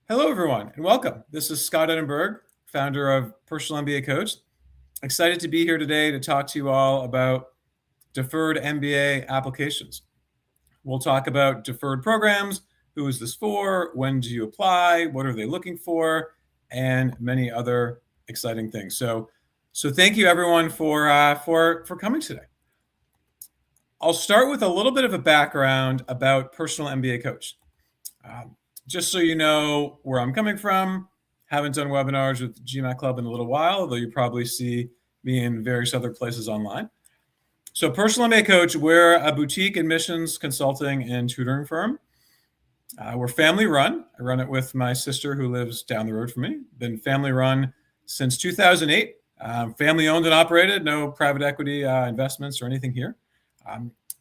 Hello, everyone, and welcome. This is Scott Edinburgh, founder of Personal MBA Coach. Excited to be here today to talk to you all about deferred MBA applications. We'll talk about deferred programs, who is this for, when do you apply, what are they looking for, and many other exciting things. So thank you, everyone, for coming today. I'll start with a little bit of a background about Personal MBA Coach. Just so you know where I'm coming from, haven't done webinars with GMAT Club in a little while, although you probably see me in various other places online. So Personal MBA Coach, we're a boutique admissions consulting and tutoring firm. We're family run. I run it with my sister who lives down the road from me. Been family run since 2008. Family owned and operated, no private equity investments or anything here.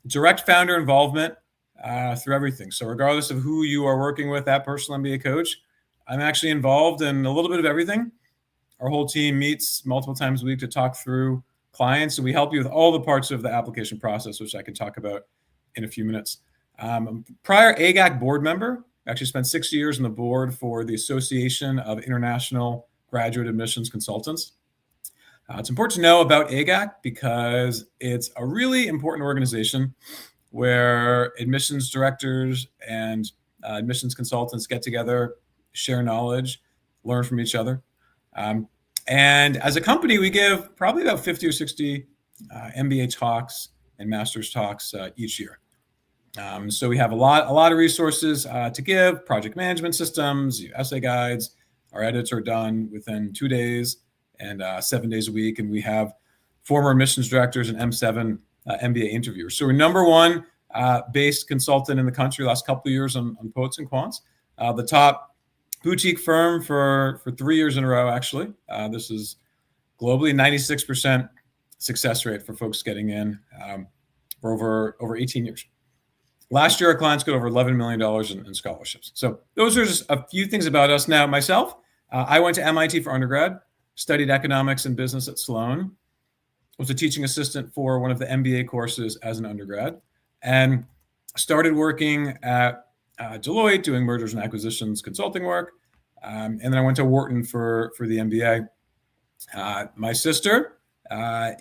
Direct founder involvement through everything. So regardless of who you are working with at Personal MBA Coach, I'm actually involved in a little bit of everything. Our whole team meets multiple times a week to talk through clients, and we help you with all the parts of the application process, which I can talk about in a few minutes. Prior AGAC board member, actually spent 6 years on the board for the Association of International Graduate Admissions Consultants. It's important to know about AGAC because it's a really important organization where admissions directors and admissions consultants get together, share knowledge, learn from each other. And as a company, we give probably about 50 or 60 MBA talks and master's talks each year. So we have a lot of resources to give, project management systems, essay guides. Our edits are done within 2 days and 7 days a week. And we have former admissions directors and M7 MBA interviewers. So we're number one based consultant in the country last couple of years on Poets and Quants. The top boutique firm for 3 years in a row, actually. This is globally 96% success rate for folks getting in for over 18 years. Last year, our clients got over $11 million in scholarships. So those are just a few things about us. Now, myself, I went to MIT for undergrad, studied economics and business at Sloan, was a teaching assistant for one of the MBA courses as an undergrad, and started working at Deloitte doing mergers and acquisitions consulting work. And then I went to Wharton for the MBA. My sister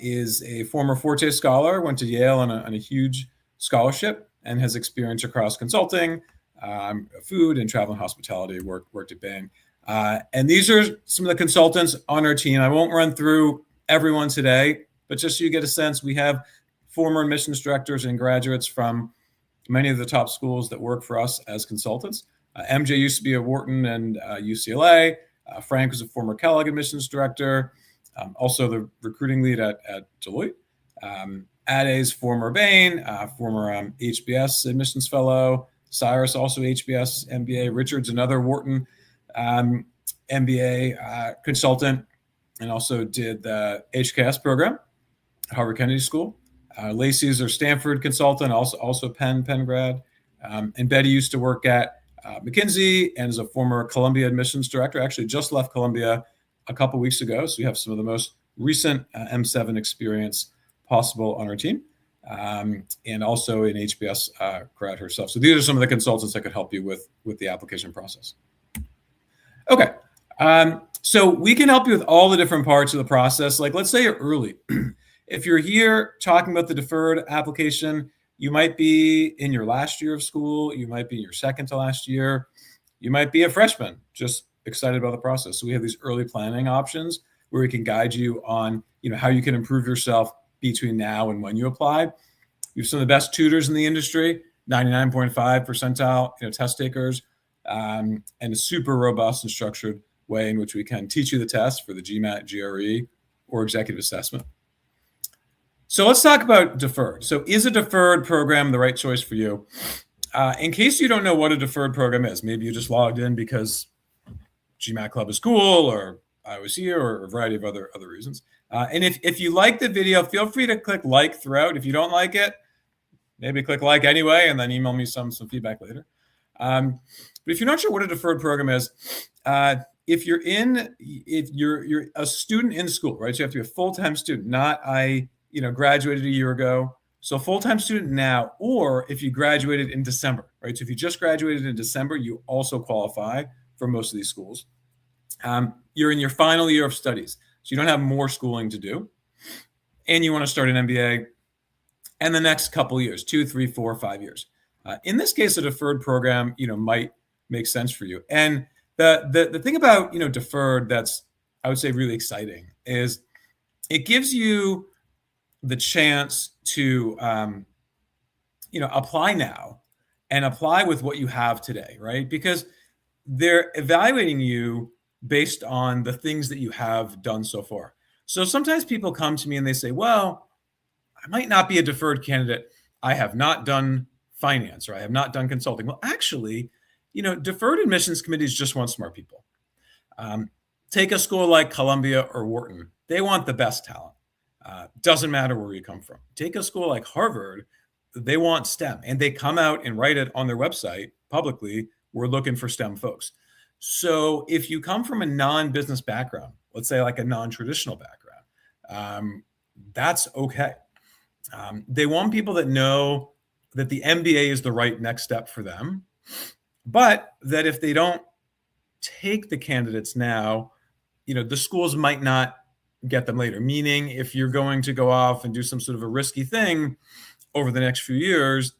is a former Forte scholar, went to Yale on a huge scholarship, and has experience across consulting, food, and travel and hospitality, worked at Bain. And these are some of the consultants on our team. I won't run through everyone today, but just so you get a sense, we have former admissions directors and graduates from many of the top schools that work for us as consultants. MJ used to be at Wharton and UCLA. Frank was a former Kellogg admissions director, also the recruiting lead at Deloitte. Ade's former Bain, former HBS admissions fellow. Cyrus, also HBS MBA. Richard's another Wharton MBA consultant, and also did the HKS program at Harvard Kennedy School. Lacey's our Stanford consultant, also Penn grad. And Betty used to work at McKinsey and is a former Columbia admissions director. Actually just left Columbia a couple weeks ago. So we have some of the most recent M7 experience possible on our team, and also an HBS grad herself. So these are some of the consultants that could help you with the application process. Okay, so we can help you with all the different parts of the process. Like, let's say you're early. If you're here talking about the deferred application, you might be in your last year of school. You might be in your second to last year. You might be a freshman, just excited about the process. So we have these early planning options where we can guide you on, how you can improve yourself between now and when you apply. We have some of the best tutors in the industry, 99.5 percentile, test takers, and a super robust and structured way in which we can teach you the test for the GMAT, GRE, or executive assessment. So let's talk about deferred. So is a deferred program the right choice for you? In case you don't know what a deferred program is, maybe you just logged in because GMAT Club is cool, or I was here, or a variety of other reasons. And if you like the video, feel free to click like throughout. If you don't like it, maybe click like anyway, and then email me some feedback later. But if you're not sure what a deferred program is, if you're a student in school, right? So you have to be a full-time student, not graduated a year ago. So full-time student now, or if you graduated in December, right? So if you just graduated in December, you also qualify for most of these schools. You're in your final year of studies, so you don't have more schooling to do, and you want to start an MBA in the next couple years, 2, 3, 4, 5 years. In this case, a deferred program, might make sense for you. And the thing about, deferred that's, I would say, really exciting is it gives you the chance to, apply now and apply with what you have today, right? Because they're evaluating you based on the things that you have done so far. So sometimes people come to me and they say, well, I might not be a deferred candidate. I have not done finance or I have not done consulting. Well, actually, deferred admissions committees just want smart people. Take a school like Columbia or Wharton. They want the best talent. Doesn't matter where you come from. Take a school like Harvard. They want STEM, and they come out and write it on their website publicly. We're looking for STEM folks. So if you come from a non-business background, let's say like a non-traditional background, that's okay. They want people that know that the MBA is the right next step for them, but that if they don't take the candidates now, the schools might not get them later. Meaning, if you're going to go off and do some sort of a risky thing over the next few years,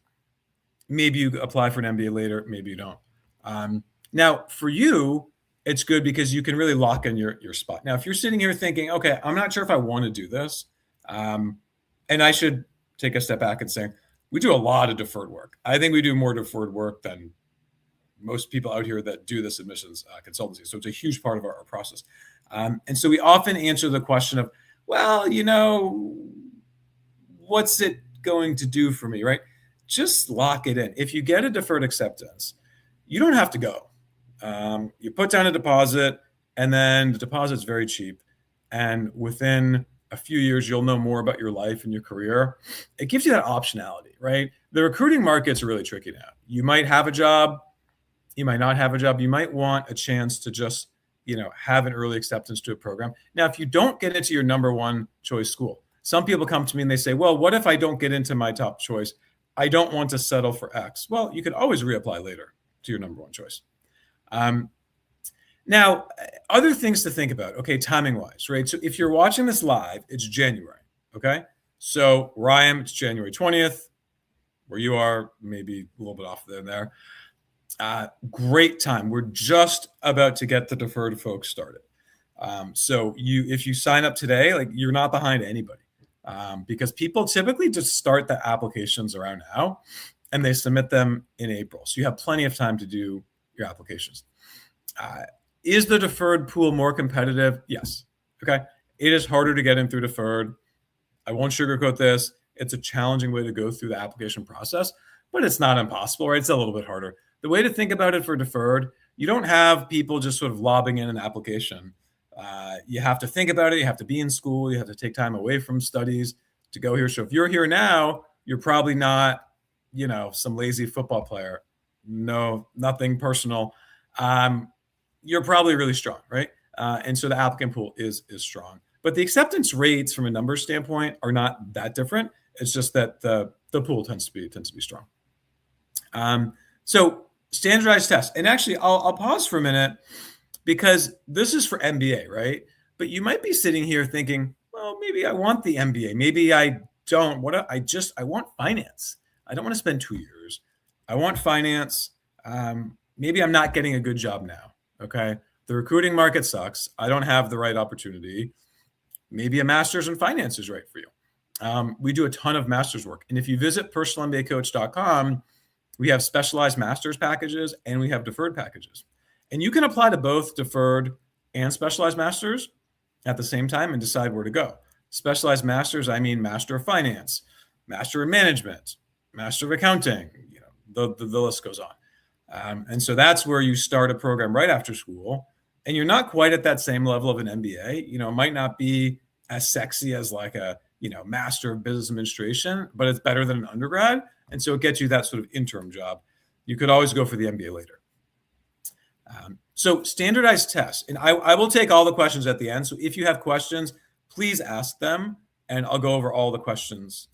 maybe you apply for an MBA later, maybe you don't. Now, for you, it's good because you can really lock in your spot. Now, if you're sitting here thinking, okay, I'm not sure if I want to do this, and I should take a step back and say, we do a lot of deferred work. I think we do more deferred work than most people out here that do this admissions consultancy. So it's a huge part of our process. And so we often answer the question of, well, what's it going to do for me, right? Just lock it in. If you get a deferred acceptance, you don't have to go. You put down a deposit, and then the deposit's very cheap. And within a few years, you'll know more about your life and your career. It gives you that optionality, right? The recruiting market's really tricky now. You might have a job. You might not have a job. You might want a chance to just, have an early acceptance to a program. Now, if you don't get into your number one choice school, some people come to me and they say, well, what if I don't get into my top choice? I don't want to settle for X. Well, you could always reapply later to your number one choice. Now, other things to think about, okay, timing-wise, right? So if you're watching this live, it's January, okay? So where I am, it's January 20th. Where you are, maybe a little bit off there. Great time. We're just about to get the deferred folks started. So if you sign up today, you're not behind anybody, because people typically just start the applications around now and they submit them in April. So you have plenty of time to do your applications. Is the deferred pool more competitive? Yes. Okay. It is harder to get in through deferred. I won't sugarcoat this. It's a challenging way to go through the application process, but it's not impossible, right? It's a little bit harder. The way to think about it for deferred, you don't have people just sort of lobbing in an application. You have to think about it. You have to be in school. You have to take time away from studies to go here. So if you're here now, you're probably not, some lazy football player. No, nothing personal. You're probably really strong, right? And so the applicant pool is strong. But the acceptance rates from a numbers standpoint are not that different. It's just that the pool tends to be strong. So standardized tests. And actually, I'll pause for a minute because this is for MBA, right? But you might be sitting here thinking, well, maybe I want the MBA. Maybe I don't. I want finance. I don't want to spend 2 years. I want finance. Maybe I'm not getting a good job now. Okay. The recruiting market sucks. I don't have the right opportunity. Maybe a master's in finance is right for you. We do a ton of master's work. And if you visit personalmbacoach.com, we have specialized master's packages and we have deferred packages. And you can apply to both deferred and specialized masters at the same time and decide where to go. Specialized masters, I mean master of finance, master of management, master of accounting, the list goes on. And so that's where you start a program right after school. And you're not quite at that same level of an MBA. It might not be as sexy as like a, master of business administration, but it's better than an undergrad. And so it gets you that sort of interim job. You could always go for the MBA later. So standardized tests, and I will take all the questions at the end. So if you have questions, please ask them and I'll go over all the questions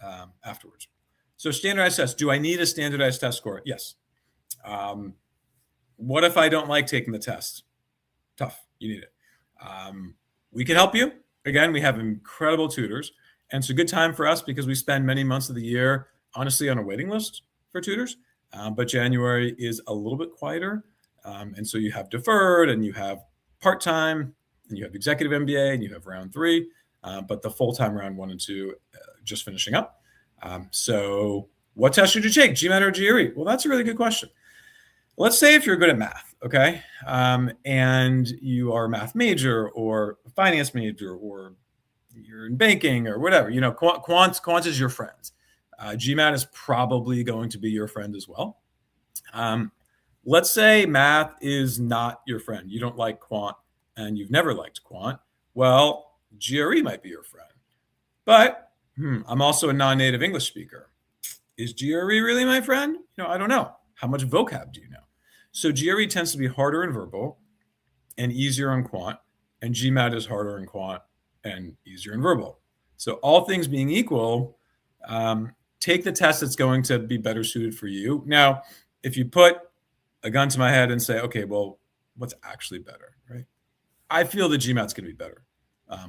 afterwards. So standardized tests, do I need a standardized test score? Yes. What if I don't like taking the test? Tough. You need it. We can help you. Again, we have incredible tutors. And it's a good time for us because we spend many months of the year, honestly, on a waiting list for tutors. But January is a little bit quieter. And so you have deferred and you have part-time and you have executive MBA and you have round 3. But the full-time round 1 and 2 just finishing up. So what test should you take, GMAT or GRE? Well, that's a really good question. Let's say if you're good at math, okay, and you are a math major or a finance major or you're in banking or whatever, quants is your friend. GMAT is probably going to be your friend as well. Let's say math is not your friend. You don't like quant and you've never liked quant. Well, GRE might be your friend. But I'm also a non-native English speaker. Is GRE really my friend? I don't know. How much vocab do you know? So GRE tends to be harder in verbal and easier in quant, and GMAT is harder in quant and easier in verbal. So all things being equal, take the test that's going to be better suited for you. Now, if you put a gun to my head and say, okay, well, what's actually better, right? I feel the GMAT's going to be better,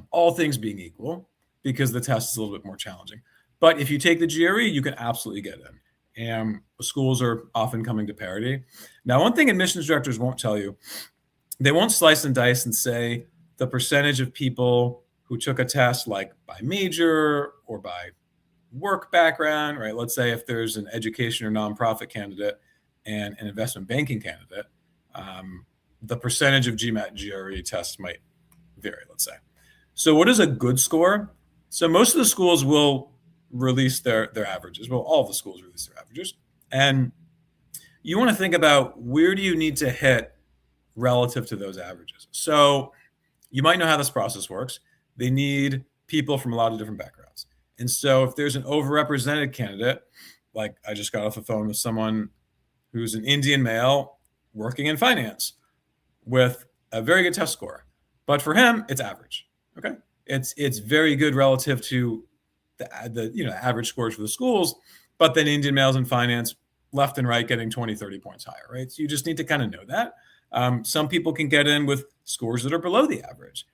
all things being equal, because the test is a little bit more challenging. But if you take the GRE, you can absolutely get in. And schools are often coming to parity. Now, one thing admissions directors won't tell you, they won't slice and dice and say the percentage of people who took a test like by major or by work background, right? Let's say if there's an education or nonprofit candidate and an investment banking candidate, the percentage of GMAT and GRE tests might vary, let's say. So what is a good score? So most of the schools will release their averages. Well, all of the schools release their averages. And you want to think about where do you need to hit relative to those averages. So you might know how this process works. They need people from a lot of different backgrounds. And so if there's an overrepresented candidate, like I just got off the phone with someone who's an Indian male working in finance with a very good test score, but for him, it's average. Okay. It's very good relative to the average scores for the schools, but then Indian males in finance, left and right, getting 20, 30 points higher, right? So you just need to kind of know that. Some people can get in with scores that are below the average.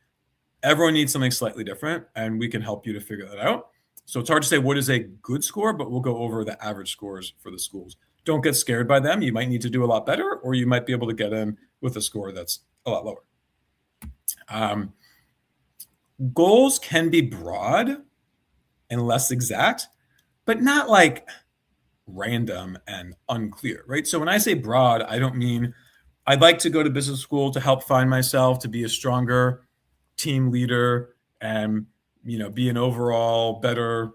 Everyone needs something slightly different, and we can help you to figure that out. So it's hard to say what is a good score, but we'll go over the average scores for the schools. Don't get scared by them. You might need to do a lot better, or you might be able to get in with a score that's a lot lower. Goals can be broad and less exact, but not like random and unclear, right? So when I say broad, I don't mean I'd like to go to business school to help find myself, to be a stronger team leader and, be an overall better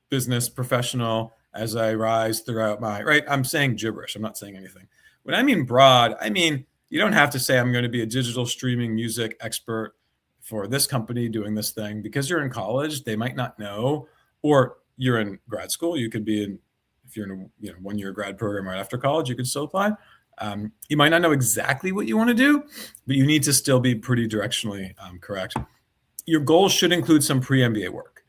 business professional as I rise throughout right? I'm saying gibberish. I'm not saying anything. When I mean broad, I mean, you don't have to say I'm going to be a digital streaming music expert for this company doing this thing because you're in college. They might not know, or you're in grad school. You could be if you're in a 1-year grad program right after college, you could still apply. You might not know exactly what you want to do, but you need to still be pretty directionally correct. Your goals should include some pre-MBA work.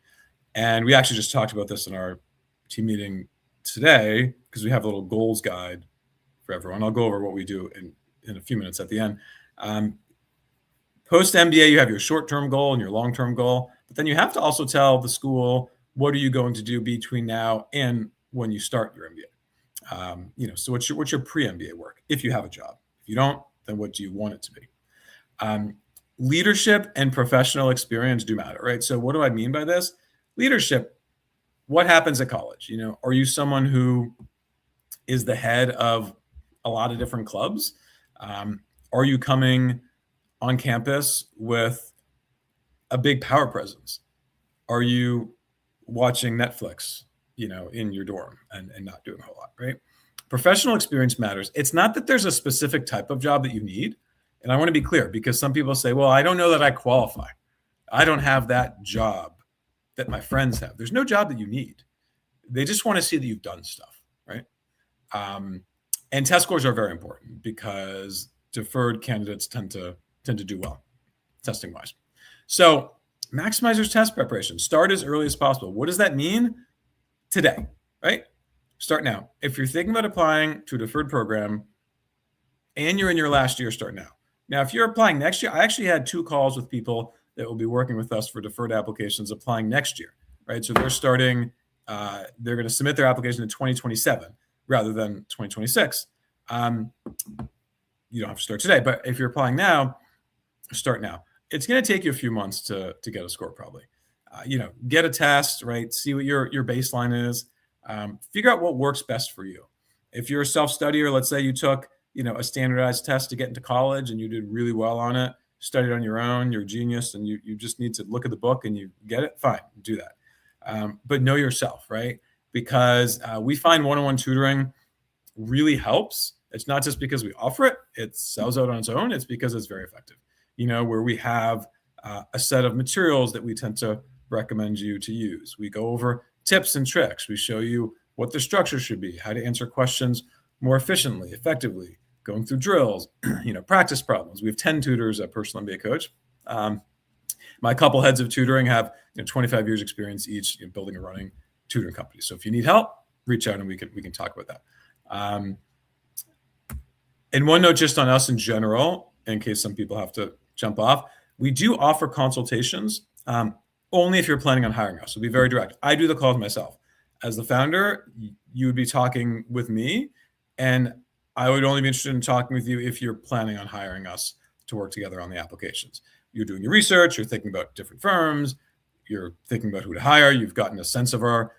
And we actually just talked about this in our team meeting today because we have a little goals guide for everyone. I'll go over what we do in a few minutes at the end. Post-MBA, you have your short-term goal and your long-term goal, but then you have to also tell the school, what are you going to do between now and when you start your MBA? So what's your pre-MBA work if you have a job? If you don't, then what do you want it to be? Leadership and professional experience do matter, right? So what do I mean by this? Leadership, what happens at college? Are you someone who is the head of a lot of different clubs? Are you coming on campus with a big power presence? Are you watching Netflix, in your dorm and not doing a whole lot, right? Professional experience matters. It's not that there's a specific type of job that you need. And I want to be clear because some people say, well, I don't know that I qualify. I don't have that job that my friends have. There's no job that you need. They just want to see that you've done stuff, right? And test scores are very important because deferred candidates tend to do well testing wise. So maximize your test preparation. Start as early as possible. What does that mean? Today, right? Start now. If you're thinking about applying to a deferred program, and you're in your last year, start now. Now, if you're applying next year, I actually had 2 calls with people that will be working with us for deferred applications applying next year, right? So they're starting, they're going to submit their application in 2027 rather than 2026. You don't have to start today, but if you're applying now, start now. It's going to take you a few months to get a score, probably. Get a test, right? See what your baseline is. Figure out what works best for you. If you're a self-studier, let's say you took, a standardized test to get into college and you did really well on it, studied on your own, you're a genius, and you just need to look at the book and you get it, fine, do that. But know yourself, right? Because we find one-on-one tutoring really helps. It's not just because we offer it, it sells out on its own. It's because it's very effective. Where we have a set of materials that we tend to recommend you to use. We go over tips and tricks. We show you what the structure should be, how to answer questions more efficiently, effectively, going through drills, practice problems. We have 10 tutors at Personal MBA Coach. My couple heads of tutoring have 25 years experience each in building and running tutoring companies. So if you need help, reach out and we can talk about that. And one note just on us in general, in case some people have to jump off, we do offer consultations only if you're planning on hiring us. So be very direct. I do the calls myself. As the founder, you would be talking with me, and I would only be interested in talking with you if you're planning on hiring us to work together on the applications. You're doing your research, you're thinking about different firms, you're thinking about who to hire, you've gotten a sense of our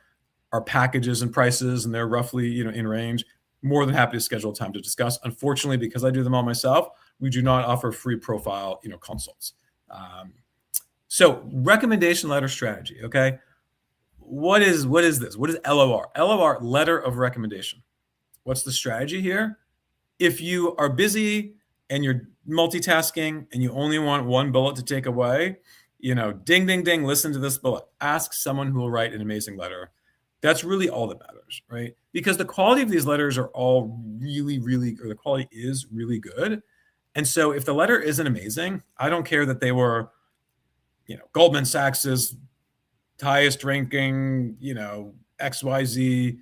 packages and prices, and they're roughly in range. More than happy to schedule time to discuss. Unfortunately, because I do them all myself, we do not offer free profile consults. So recommendation letter strategy, okay? What is this? What is LOR? LOR, letter of recommendation. What's the strategy here? If you are busy and you're multitasking and you only want one bullet to take away, ding, ding, ding, listen to this bullet. Ask someone who will write an amazing letter. That's really all that matters, right? Because the quality of these letters are all really, really, or the quality is really good. And so if the letter isn't amazing, I don't care that they were, Goldman Sachs's highest ranking, XYZ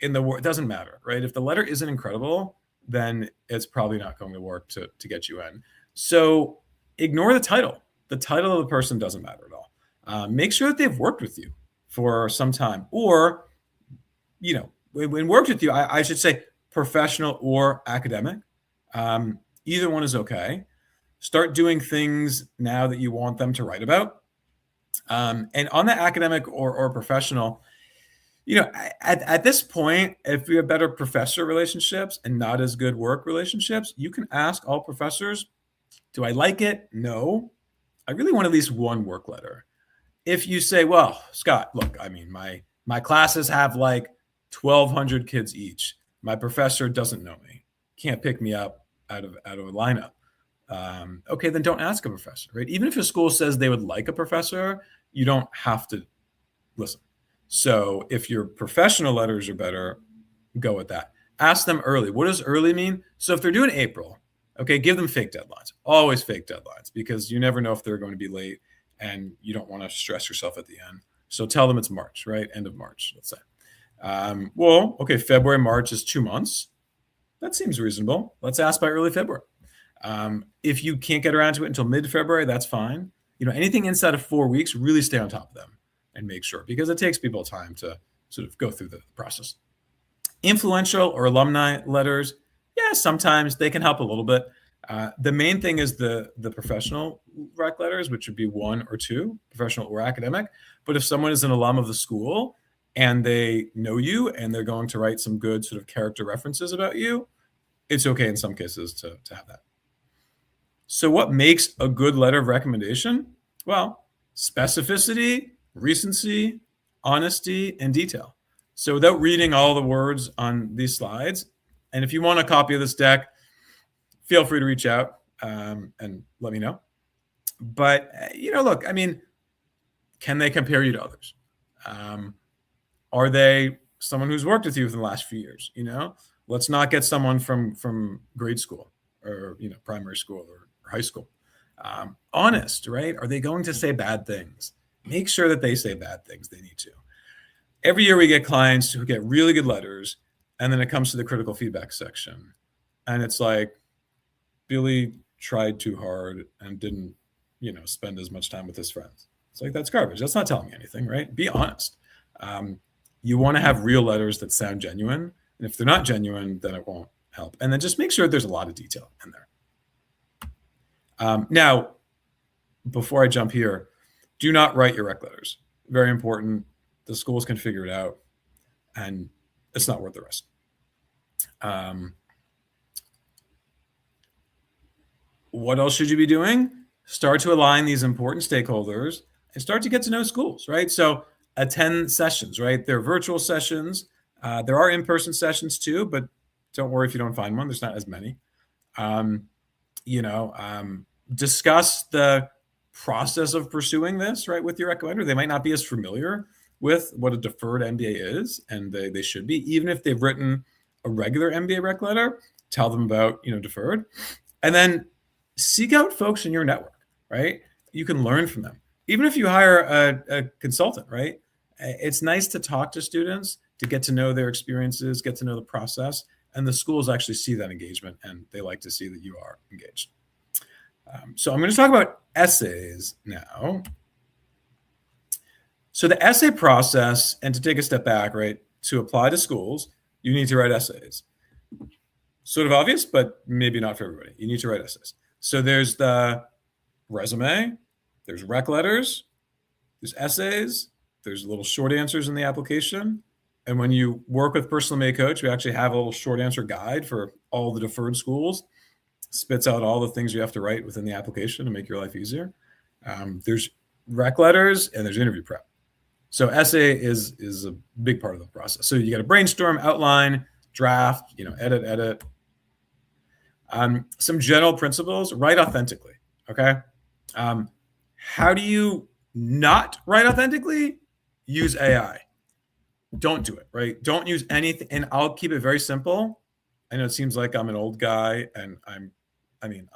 in the world. It doesn't matter, right? If the letter isn't incredible, then it's probably not going to work to get you in. So ignore the title. The title of the person doesn't matter at all. Make sure that they've worked with you for some time, or, when worked with you, I should say professional or academic. Either one is okay. Start doing things now that you want them to write about. And on the academic or professional, at this point, if you have better professor relationships and not as good work relationships, you can ask all professors, do I like it? No. I really want at least one work letter. If you say, well, Scott, look, my classes have like 1,200 kids each. My professor doesn't know me, can't pick me up out of a lineup. Okay, then don't ask a professor, right? Even if a school says they would like a professor, you don't have to listen. So if your professional letters are better, go with that. Ask them early. What does early mean? So if they're due in April, okay, give them fake deadlines. Always fake deadlines, because you never know if they're going to be late and you don't want to stress yourself at the end. So tell them it's March, right? End of March, let's say. Okay, February, March is 2 months. That seems reasonable. Let's ask by early February. If you can't get around to it until mid-February, that's fine. Anything inside of 4 weeks, really stay on top of them and make sure, because it takes people time to sort of go through the process. Influential or alumni letters, yeah, sometimes they can help a little bit. The main thing is the professional rec letters, which would be 1 or 2, professional or academic. But if someone is an alum of the school and they know you and they're going to write some good sort of character references about you, it's okay in some cases to have that. So what makes a good letter of recommendation? Well, specificity, recency, honesty, and detail. So without reading all the words on these slides, and if you want a copy of this deck, feel free to reach out and let me know. But, look, can they compare you to others? Are they someone who's worked with you within the last few years? Let's not get someone from grade school or, primary school or high school. Honest, right? Are they going to say bad things? Make sure that they say bad things. They need to. Every year we get clients who get really good letters, and then it comes to the critical feedback section. And it's like, Billy tried too hard and didn't, spend as much time with his friends. It's like, that's garbage. That's not telling me anything, right? Be honest. You want to have real letters that sound genuine. And if they're not genuine, then it won't help. And then just make sure there's a lot of detail in there. Now, before I jump here, do not write your rec letters. Very important. The schools can figure it out, and it's not worth the risk. What else should you be doing? Start to align these important stakeholders and start to get to know schools, right? So attend sessions, right? They're virtual sessions. There are in-person sessions too, but don't worry if you don't find one. There's not as many. Discuss the process of pursuing this, right, with your recommender. They might not be as familiar with what a deferred MBA is, and they should be. Even if they've written a regular MBA rec letter, tell them about, deferred. And then seek out folks in your network, right? You can learn from them. Even if you hire a consultant, right? It's nice to talk to students, to get to know their experiences, get to know the process, and the schools actually see that engagement, and they like to see that you are engaged. So I'm going to talk about essays now. So the essay process, and to take a step back, right, to apply to schools, you need to write essays. Sort of obvious, but maybe not for everybody. You need to write essays. So there's the resume, there's rec letters, there's essays, there's little short answers in the application. And when you work with Personal MBA Coach, we actually have a little short answer guide for all the deferred schools. Spits out all the things you have to write within the application to make your life easier. There's rec letters and there's interview prep. So essay is a big part of the process. So you got to brainstorm, outline, draft, edit. Some general principles: write authentically. Okay. How do you not write authentically? Use AI. Don't do it, right? Don't use anything. And I'll keep it very simple. I know it seems like I'm an old guy, and I'm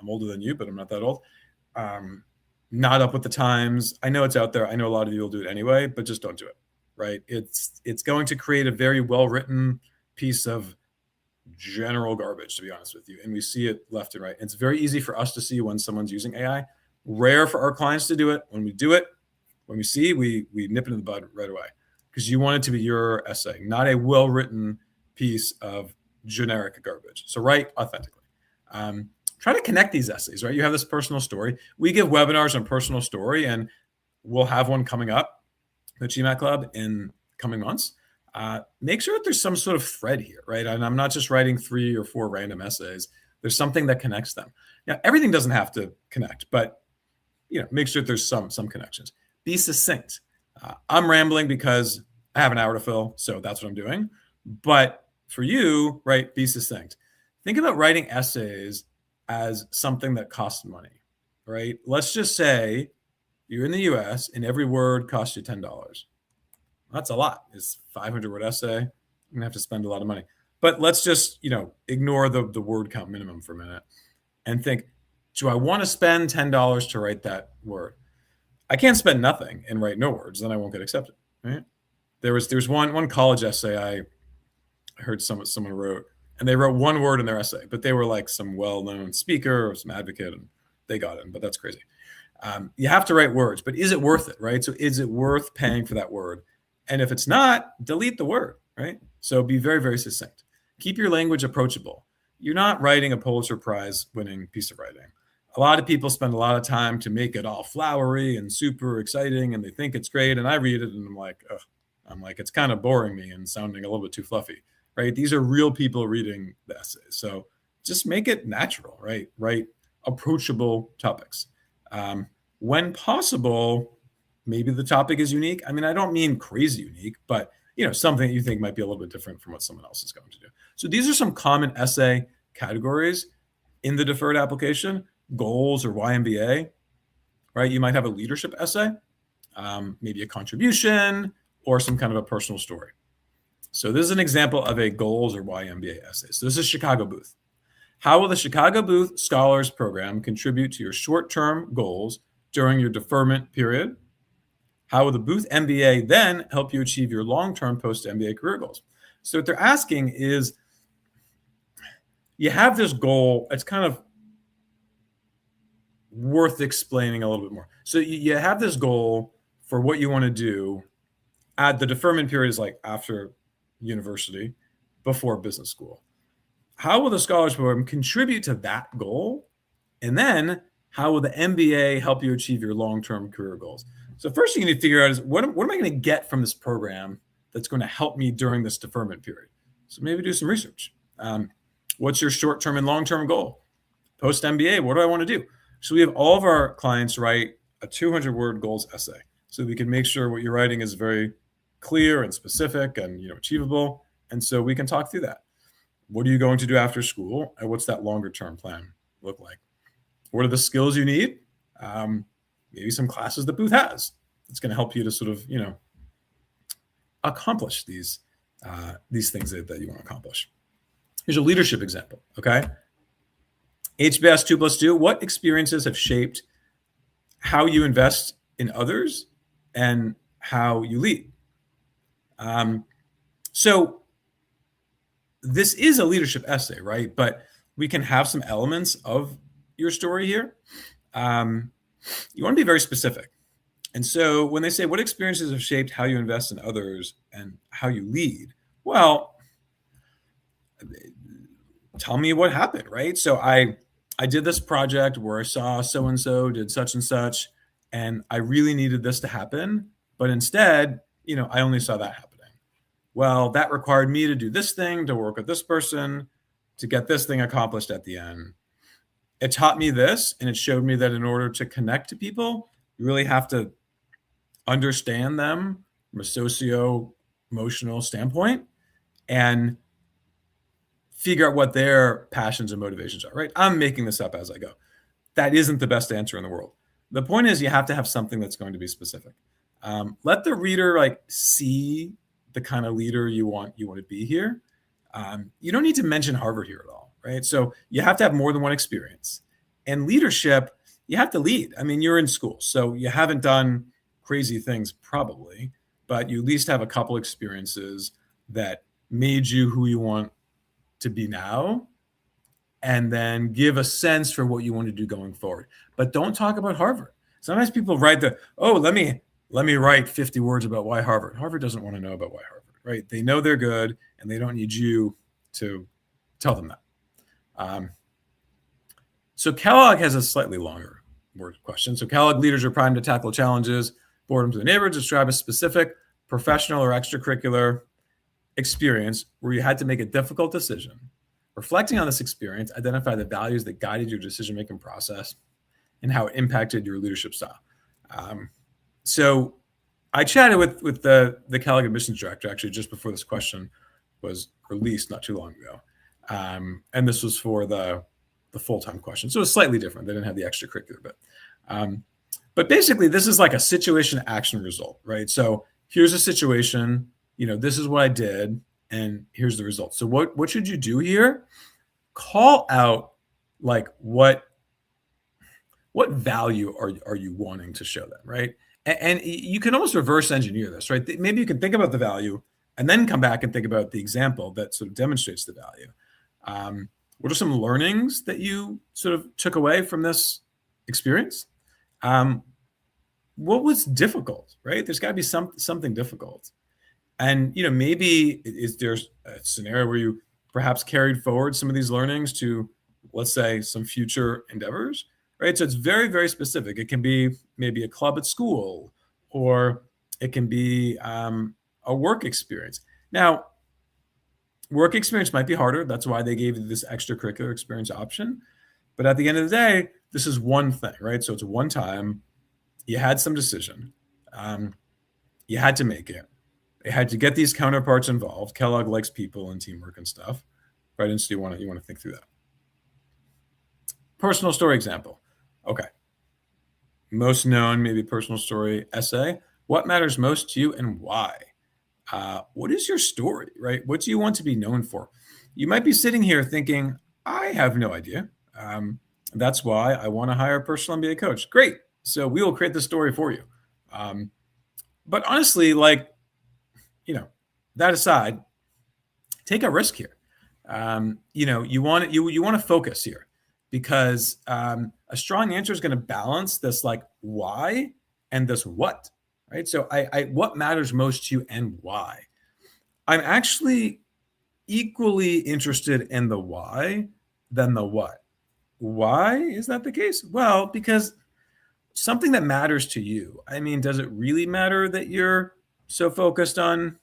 older than you, but I'm not that old. Not up with the times. I know it's out there. I know a lot of you will do it anyway, but just don't do it, right? It's going to create a very well-written piece of general garbage, to be honest with you. And we see it left and right. It's very easy for us to see when someone's using AI. Rare for our clients to do it. When we do it, when we see, we nip it in the bud right away, because you want it to be your essay, not a well-written piece of generic garbage. So write authentically. Try to connect these essays, right? You have this personal story. We give webinars on personal story, and we'll have one coming up, the GMAT Club, in coming months. Make sure that there's some sort of thread here, right? And I'm not just writing 3 or 4 random essays. There's something that connects them. Now, everything doesn't have to connect, but make sure that there's some connections. Be succinct. I'm rambling because I have an hour to fill, so that's what I'm doing. But for you, right, be succinct. Think about writing essays as something that costs money, right? Let's just say you're in the US and every word costs you $10. That's a lot. It's a 500-word essay. I'm going to have to spend a lot of money. But let's just, ignore the word count minimum for a minute and think, do I want to spend $10 to write that word? I can't spend nothing and write no words, then I won't get accepted, right? There's one college essay I heard someone wrote, and they wrote one word in their essay, but they were like some well-known speaker or some advocate, and they got in, but that's crazy. You have to write words, but is it worth it, right? So is it worth paying for that word? And if it's not, delete the word, right? So be very, very succinct. Keep your language approachable. You're not writing a Pulitzer Prize winning piece of writing. A lot of people spend a lot of time to make it all flowery and super exciting, and they think it's great. And I read it and I'm like, it's kind of boring me and sounding a little bit too fluffy, right? These are real people reading the essays. So just make it natural, right? Write approachable topics. When possible, maybe the topic is unique. I mean, I don't mean crazy unique, but something that you think might be a little bit different from what someone else is going to do. So these are some common essay categories in the deferred application: goals or YMBA, right? You might have a leadership essay, maybe a contribution, or some kind of a personal story. So this is an example of a goals or YMBA essay. So this is Chicago Booth. How will the Chicago Booth Scholars Program contribute to your short-term goals during your deferment period? How will the Booth MBA then help you achieve your long-term post-MBA career goals? So what they're asking is, you have this goal. It's kind of worth explaining a little bit more. So you have this goal for what you want to do. The deferment period is like after university, before business school. How will the scholarship program contribute to that goal? And then how will the MBA help you achieve your long-term career goals? So first you need to figure out is what am I going to get from this program that's going to help me during this deferment period? So maybe do some research. What's your short-term and long-term goal? Post-MBA, what do I want to do? So we have all of our clients write a 200-word goals essay so we can make sure what you're writing is very clear and specific and achievable. And so we can talk through that. What are you going to do after school? And what's that longer-term plan look like? What are the skills you need? Maybe some classes that Booth has. It's going to help you to sort of, accomplish these things that you want to accomplish. Here's a leadership example, okay? HBS 2+2, what experiences have shaped how you invest in others and how you lead? So this is a leadership essay, right? But we can have some elements of your story here. You want to be very specific. And so when they say, what experiences have shaped how you invest in others and how you lead? Well, tell me what happened, right? So I did this project where I saw so-and-so did such and such, and I really needed this to happen. But instead, I only saw that happening. Well, that required me to do this thing, to work with this person, to get this thing accomplished at the end. It taught me this, and it showed me that in order to connect to people, you really have to understand them from a socio-emotional standpoint and figure out what their passions and motivations are, right? I'm making this up as I go. That isn't the best answer in the world. The point is you have to have something that's going to be specific. Let the reader see the kind of leader you want to be here. You don't need to mention Harvard here at all, right? So you have to have more than one experience. And leadership, you have to lead. I mean, you're in school, so you haven't done crazy things probably, but you at least have a couple experiences that made you who you want to be now, and then give a sense for what you want to do going forward. But don't talk about Harvard. Sometimes people write let me write 50 words about why Harvard. Harvard doesn't want to know about why Harvard, right? They know they're good, and they don't need you to tell them that. So Kellogg has a slightly longer word question. So Kellogg leaders are primed to tackle challenges, boredom to the neighborhoods, describe a specific professional or extracurricular experience where you had to make a difficult decision. Reflecting on this experience, identify the values that guided your decision-making process and how it impacted your leadership style. So I chatted with the Kellogg admissions director actually just before this question was released not too long ago. And this was for the full-time question. So it was slightly different. They didn't have the extracurricular bit. But basically, this is like a situation action result, right? So here's a situation, this is what I did, and here's the result. So what should you do here? Call out what value are you wanting to show them, right? And you can almost reverse engineer this, right? Maybe you can think about the value and then come back and think about the example that sort of demonstrates the value. What are some learnings that you sort of took away from this experience? What was difficult, right? There's got to be something difficult. And, maybe is there a scenario where you perhaps carried forward some of these learnings to, let's say, some future endeavors, right? So it's very, very specific. It can be maybe a club at school, or it can be a work experience. Now, work experience might be harder. That's why they gave you this extracurricular experience option. But at the end of the day, this is one thing, right? So it's one time. You had some decision. You had to make it. They had to get these counterparts involved. Kellogg likes people and teamwork and stuff, right? And so you want to think through that. Personal story example. Okay. Most known, maybe personal story essay. What matters most to you and why? What is your story, right? What do you want to be known for? You might be sitting here thinking, I have no idea. That's why I want to hire a personal MBA coach. Great. So we will create the story for you. But honestly, that aside, take a risk here. You want to focus here, because a strong answer is going to balance this like why and this what, right? So what matters most to you and why? I'm actually equally interested in the why than the what. Why is that the case? Well, because something that matters to you. I mean, does it really matter that you're so focused on,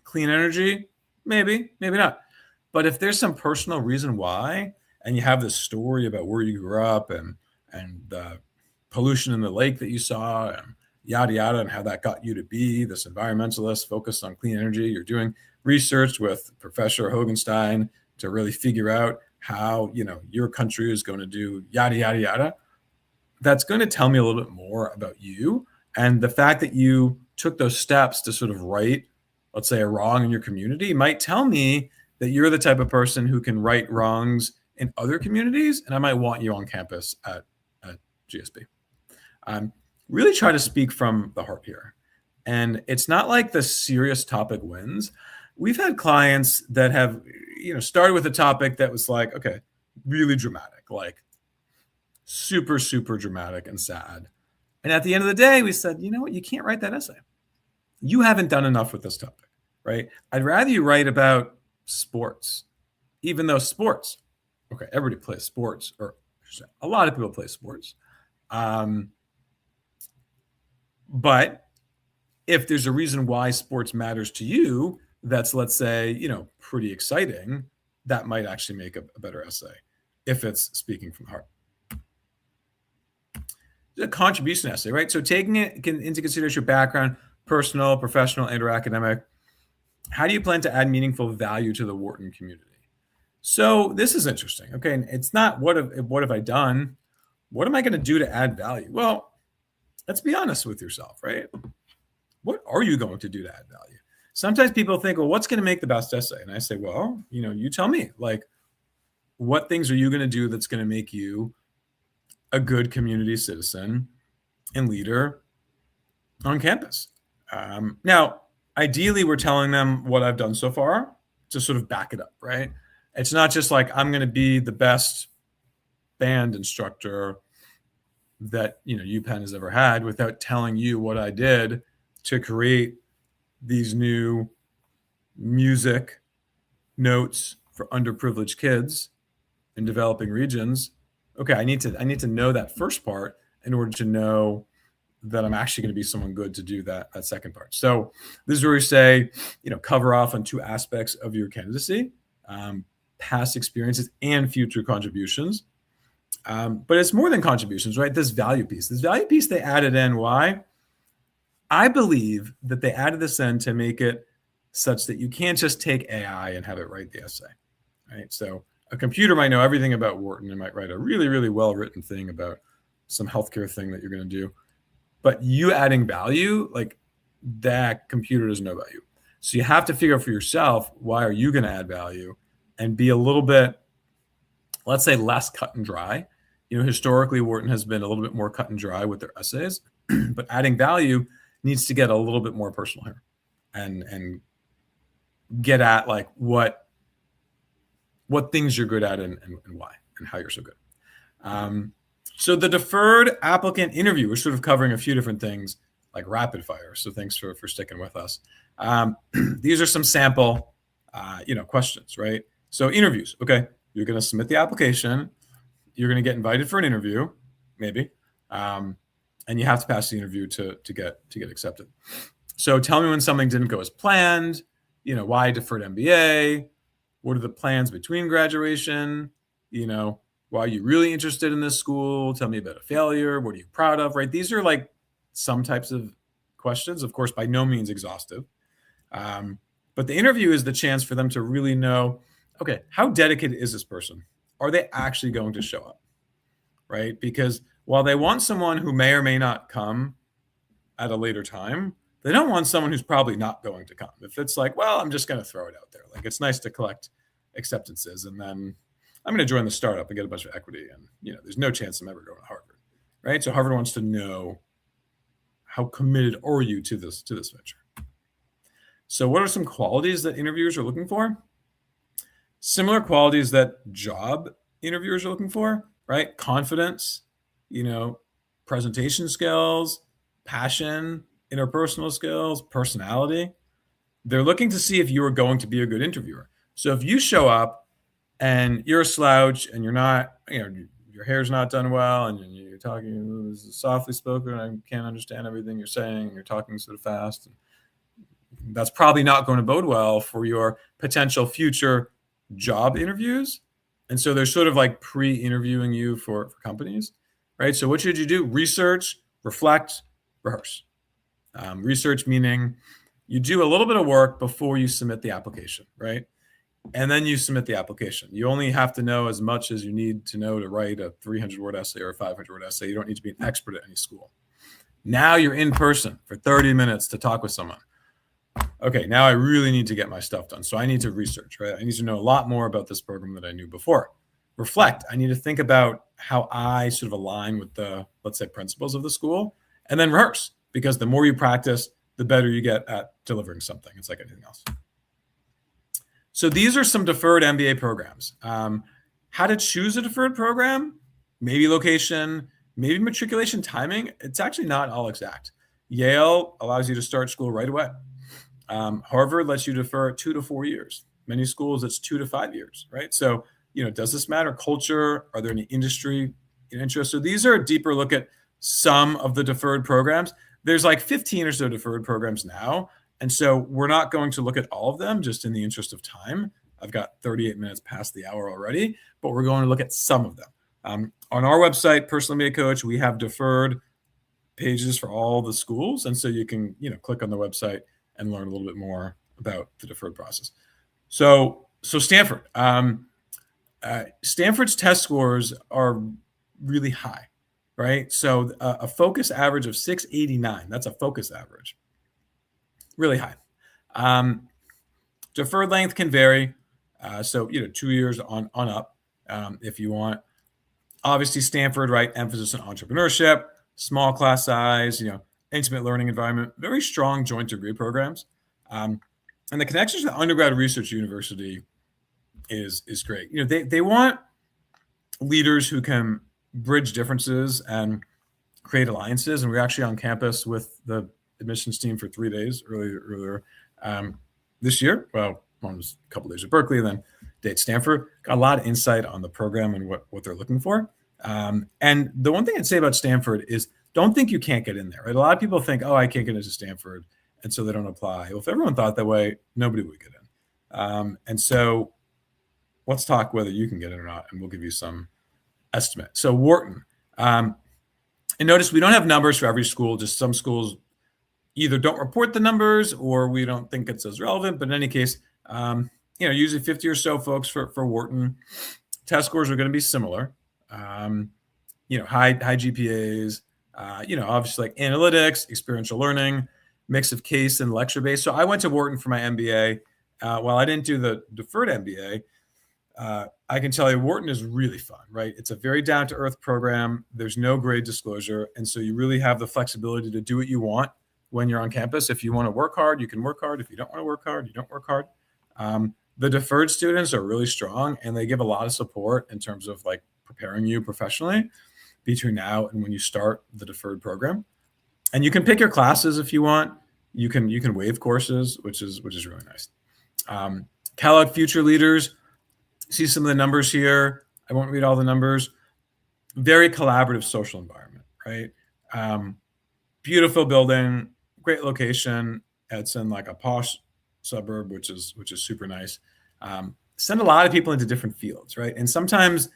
clean energy? Maybe, maybe not. But if there's some personal reason why, and you have this story about where you grew up and the pollution in the lake that you saw and yada yada, and how that got you to be this environmentalist focused on clean energy, you're doing research with Professor Hogenstein to really figure out how your country is going to do yada yada yada. That's going to tell me a little bit more about you, and the fact that you took those steps to sort of right, let's say, a wrong in your community might tell me that you're the type of person who can right wrongs in other communities, and I might want you on campus at GSB. Really try to speak from the heart here. And it's not like the serious topic wins. We've had clients that have, started with a topic that was like, okay, really dramatic, like super, super dramatic and sad. And at the end of the day, we said, you know what, you can't write that essay. You haven't done enough with this topic, right? I'd rather you write about sports, even though sports, okay, everybody plays sports, or a lot of people play sports. But if there's a reason why sports matters to you, that's, let's say, pretty exciting, that might actually make a better essay if it's speaking from the heart. It's a contribution essay, right? So taking it into consideration your background, personal, professional, and or academic, how do you plan to add meaningful value to the Wharton community? So this is interesting. Okay, and it's not what have I done? What am I going to do to add value? Well, let's be honest with yourself, right? What are you going to do to add value? Sometimes people think, well, what's going to make the best essay? And I say, well, you tell me, like, what things are you going to do that's going to make you a good community citizen and leader on campus? Now, ideally, we're telling them what I've done so far to sort of back it up, right? It's not just like I'm going to be the best band instructor that UPenn has ever had without telling you what I did to create these new music notes for underprivileged kids in developing regions. Okay, I need to know that first part in order to know that I'm actually going to be someone good to do that second part. So this is where we say, cover off on two aspects of your candidacy, past experiences and future contributions. But it's more than contributions, right? This value piece they added in. Why? I believe that they added this in to make it such that you can't just take AI and have it write the essay, right? So a computer might know everything about Wharton and might write a really, really well-written thing about some healthcare thing that you're going to do. But you adding value, like, that computer doesn't know about you. So you have to figure out for yourself, why are you going to add value, and be a little bit, let's say, less cut and dry. Historically, Wharton has been a little bit more cut and dry with their essays, but adding value needs to get a little bit more personal here and get at like what things you're good at and why and how you're so good. So the deferred applicant interview, we're sort of covering a few different things like rapid fire. So thanks for sticking with us. These are some sample, questions, right? So interviews, okay. You're going to submit the application. You're going to get invited for an interview, maybe. And you have to pass the interview to get accepted. So tell me when something didn't go as planned, why deferred MBA, what are the plans between graduation, why are you really interested in this school? Tell me about a failure. What are you proud of, right? These are like some types of questions, of course, by no means exhaustive. But the interview is the chance for them to really know, okay, how dedicated is this person? Are they actually going to show up, right? Because while they want someone who may or may not come at a later time, they don't want someone who's probably not going to come. If it's like, well, I'm just going to throw it out there. Like, it's nice to collect acceptances, and then I'm going to join the startup and get a bunch of equity. And, there's no chance I'm ever going to Harvard, right? So Harvard wants to know, how committed are you to this venture? So what are some qualities that interviewers are looking for? Similar qualities that job interviewers are looking for. right? Confidence, presentation skills, passion, interpersonal skills, personality. They're looking to see if you are going to be a good interviewer. So if you show up and you're a slouch and you're not, your hair's not done well and you're talking softly spoken, I can't understand everything you're saying, you're talking sort of fast, that's probably not going to bode well for your potential future job interviews. And so they're sort of like pre-interviewing you for companies, right? So what should you do? Research, reflect, rehearse. Research meaning you do a little bit of work before you submit the application, right? And then you submit the application. You only have to know as much as you need to know to write a 300-word essay or a 500-word essay. You don't need to be an expert at any school. Now you're in person for 30 minutes to talk with someone. Okay, now I really need to get my stuff done. So I need to research, right? I need to know a lot more about this program than I knew before. Reflect. I need to think about how I sort of align with the, let's say, principles of the school. And then rehearse, because the more you practice, the better you get at delivering something. It's like anything else. So these are some deferred MBA programs. How to choose a deferred program? Maybe location, maybe matriculation timing. It's actually not all exact. Yale allows you to start school right away. Harvard lets you defer 2 to 4 years. Many schools, it's 2 to 5 years, right? So, does this matter? Culture? Are there any industry interests? So these are a deeper look at some of the deferred programs. There's like 15 or so deferred programs now. And so we're not going to look at all of them just in the interest of time. I've got 38 minutes past the hour already, but we're going to look at some of them. On our website, Personal MBA Coach, we have deferred pages for all the schools. And so you can, click on the website and learn a little bit more about the deferred process. So Stanford. Stanford's test scores are really high, right? So a focus average of 689, that's a focus average. Really high. Deferred length can vary. So 2 years on up if you want. Obviously, Stanford, right? Emphasis on entrepreneurship, small class size, intimate learning environment, very strong joint degree programs. And the connection to the undergrad research university is great. They want leaders who can bridge differences and create alliances. And we're actually on campus with the admissions team for 3 days earlier this year. Well, one was a couple days at Berkeley, and then a day at Stanford. Got a lot of insight on the program and what they're looking for. And the one thing I'd say about Stanford is don't think you can't get in there. Right? A lot of people think, I can't get into Stanford, and so they don't apply. Well, if everyone thought that way, nobody would get in. And so let's talk whether you can get in or not, and we'll give you some estimate. So Wharton. And notice we don't have numbers for every school. Just some schools either don't report the numbers or we don't think it's as relevant. But in any case, usually 50 or so folks for Wharton. Test scores are going to be similar. High GPAs, obviously like analytics, experiential learning, mix of case and lecture-based. So I went to Wharton for my MBA. While I didn't do the deferred MBA, I can tell you Wharton is really fun, right? It's a very down-to-earth program. There's no grade disclosure. And so you really have the flexibility to do what you want when you're on campus. If you want to work hard, you can work hard. If you don't want to work hard, you don't work hard. The deferred students are really strong, and they give a lot of support in terms of like preparing you professionally between now and when you start the deferred program. And you can pick your classes if you want. You can waive courses, which is really nice. Kellogg Future Leaders. See some of the numbers here. I won't read all the numbers. Very collaborative social environment, right? Beautiful building, great location. It's in like a posh suburb, which is super nice. Send a lot of people into different fields, right? And sometimes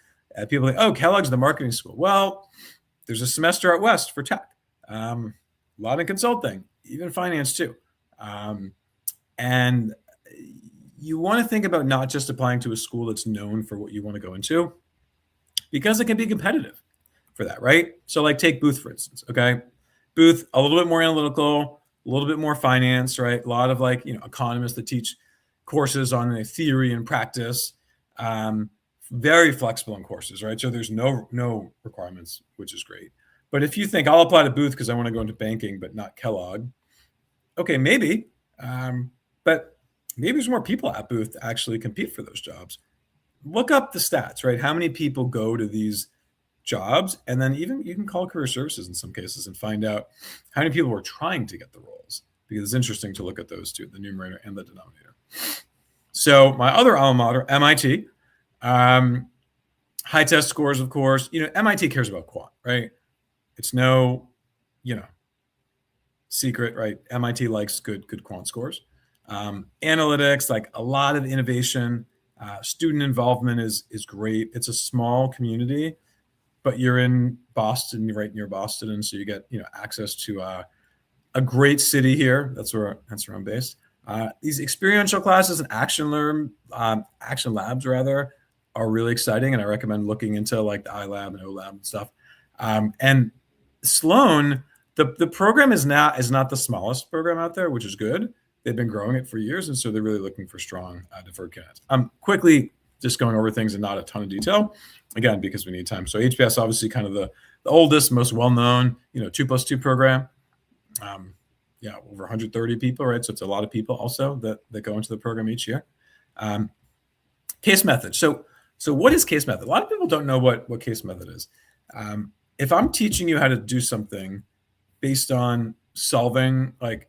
people think, Kellogg's the marketing school. Well, there's a semester out west for tech, a lot in consulting, even finance too. And you want to think about not just applying to a school that's known for what you want to go into, because it can be competitive for that, right? So like take Booth, for instance, okay? Booth, a little bit more analytical, a little bit more finance, right? A lot of economists that teach courses on the theory and practice, very flexible in courses, right? So there's no requirements, which is great. But if you think I'll apply to Booth because I want to go into banking, but not Kellogg, okay, maybe. But maybe there's more people at Booth to actually compete for those jobs. Look up the stats, right? How many people go to these jobs. And then even you can call career services in some cases and find out how many people were trying to get the roles, because it's interesting to look at those two, the numerator and the denominator. So my other alma mater, MIT, high test scores, of course. MIT cares about quant, right? It's no, secret, right? MIT likes good quant scores. Analytics, like a lot of innovation. Student involvement is great. It's a small community, but you're in Boston, right near Boston, and so you get access to a great city here. That's where I'm based. These experiential classes and action labs rather are really exciting, and I recommend looking into like the iLab and OLab and stuff. And Sloan, the program is not the smallest program out there, which is good. They've been growing it for years, and so they're really looking for strong deferred candidates. I'm quickly just going over things in not a ton of detail, again, because we need time. So HBS, obviously kind of the oldest, most well-known, 2+2 program. Over 130 people, right? So it's a lot of people also that go into the program each year. Case method. So what is case method? A lot of people don't know what case method is. If I'm teaching you how to do something based on solving like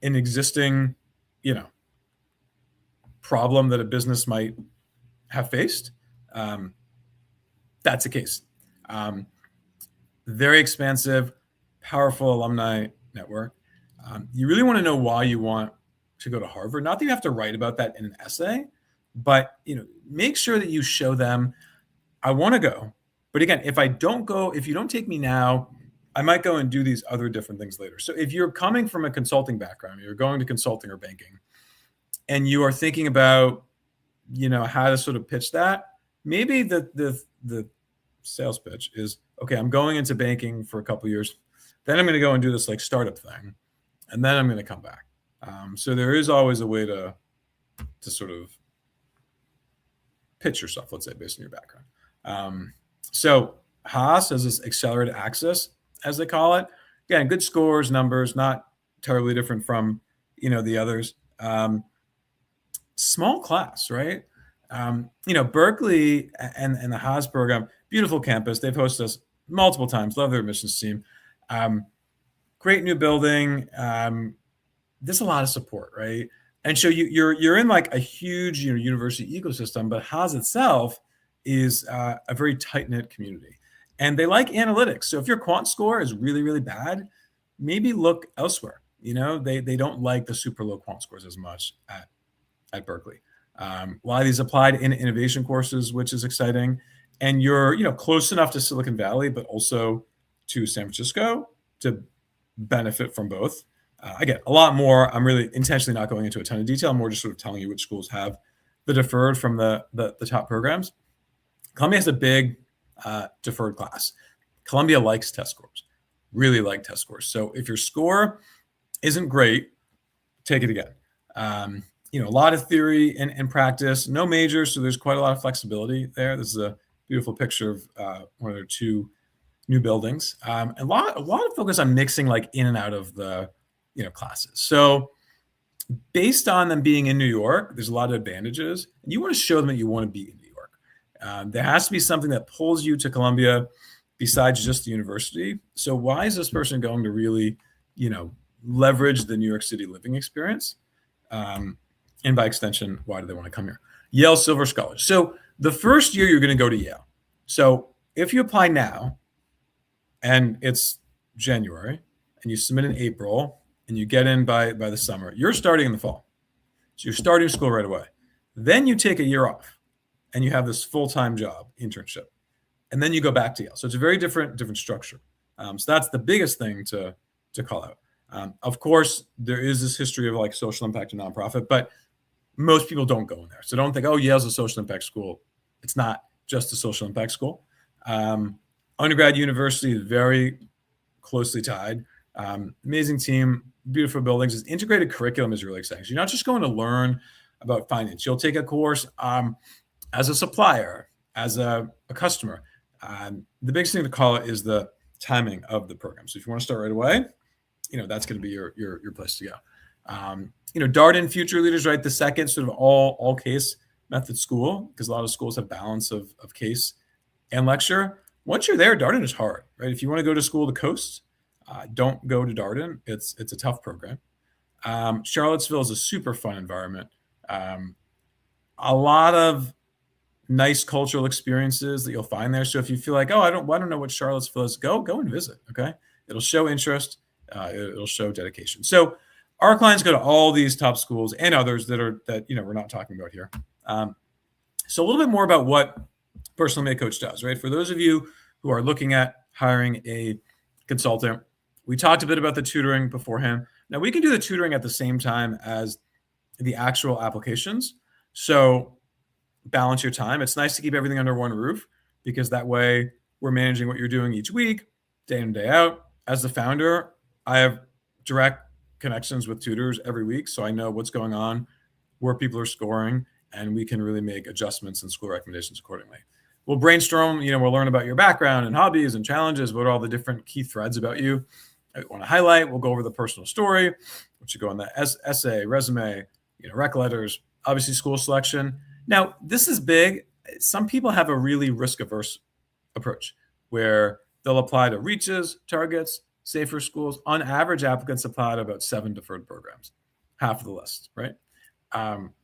an existing, problem that a business might have faced, that's a case. Very expansive, powerful alumni network. You really want to know why you want to go to Harvard. Not that you have to write about that in an essay, but make sure that you show them, I want to go. But again, if you don't take me now, I might go and do these other different things later. So if you're coming from a consulting background, you're going to consulting or banking, and you are thinking about, how to sort of pitch that, maybe the sales pitch is, okay, I'm going into banking for a couple of years, then I'm going to go and do this like startup thing, and then I'm going to come back. So there is always a way to sort of pitch yourself, let's say, based on your background. So Haas has this accelerated access, as they call it. Again, good scores, numbers, not terribly different from, the others. Small class, right? Berkeley and the Haas program, beautiful campus. They've hosted us multiple times. Love their admissions team. Great new building. There's a lot of support, right? And so you're in like a huge university ecosystem, but Haas itself is a very tight-knit community. And they like analytics. So if your quant score is really, really bad, maybe look elsewhere. They don't like the super low quant scores as much at Berkeley. A lot of these applied in innovation courses, which is exciting. And you're close enough to Silicon Valley, but also to San Francisco to benefit from both. Again, a lot more. I'm really intentionally not going into a ton of detail. I'm more just sort of telling you which schools have the deferred from the top programs. Columbia has a big deferred class. Columbia likes test scores, really like test scores. So if your score isn't great, take it again. A lot of theory and practice, no majors, so there's quite a lot of flexibility there. This is a beautiful picture of one of their two new buildings. A lot of focus on mixing like in and out of the classes. So based on them being in New York, there's a lot of advantages, and you want to show them that you want to be in New York. There has to be something that pulls you to Columbia besides just the university. So why is this person going to really, leverage the New York City living experience? And by extension, why do they want to come here? Yale Silver Scholar. So the first year you're going to go to Yale. So if you apply now and it's January and you submit in April and you get in by the summer, you're starting in the fall. So you're starting school right away. Then you take a year off and you have this full-time job internship. And then you go back to Yale. So it's a very different structure. So that's the biggest thing to call out. Of course, there is this history of like social impact and nonprofit, but most people don't go in there. So don't think, oh, Yale's a social impact school. It's not just a social impact school. Undergrad university is very closely tied. Amazing team, beautiful buildings. This integrated curriculum is really exciting. So you're not just going to learn about finance. You'll take a course as a supplier, as a customer. The biggest thing to call it is the timing of the program. So if you want to start right away, that's going to be your place to go. Darden Future Leaders, right? The second sort of all case method school, because a lot of schools have balance of case and lecture. once you're there, Darden is hard, right? If you want to go to school the coast, don't go to Darden. It's a tough program. Charlottesville is a super fun environment. A lot of nice cultural experiences that you'll find there. So if you feel like, oh, I don't know what Charlottesville is, go and visit. Okay, it'll show interest. It'll show dedication. So our clients go to all these top schools and others that we're not talking about here. So a little bit more about what Personal MBA Coach does, right? For those of you who are looking at hiring a consultant, we talked a bit about the tutoring beforehand. Now we can do the tutoring at the same time as the actual applications. So balance your time. It's nice to keep everything under one roof because that way we're managing what you're doing each week, day in, day out. As the founder, I have direct connections with tutors every week. So I know what's going on, where people are scoring, and we can really make adjustments and school recommendations accordingly. We'll brainstorm, we'll learn about your background and hobbies and challenges, what are all the different key threads about you I want to highlight. We'll go over the personal story, which should go on the essay, resume, rec letters, obviously school selection. Now, this is big. Some people have a really risk-averse approach where they'll apply to reaches, targets, safer schools. On average, applicants apply to about 7 deferred programs, half of the list, right?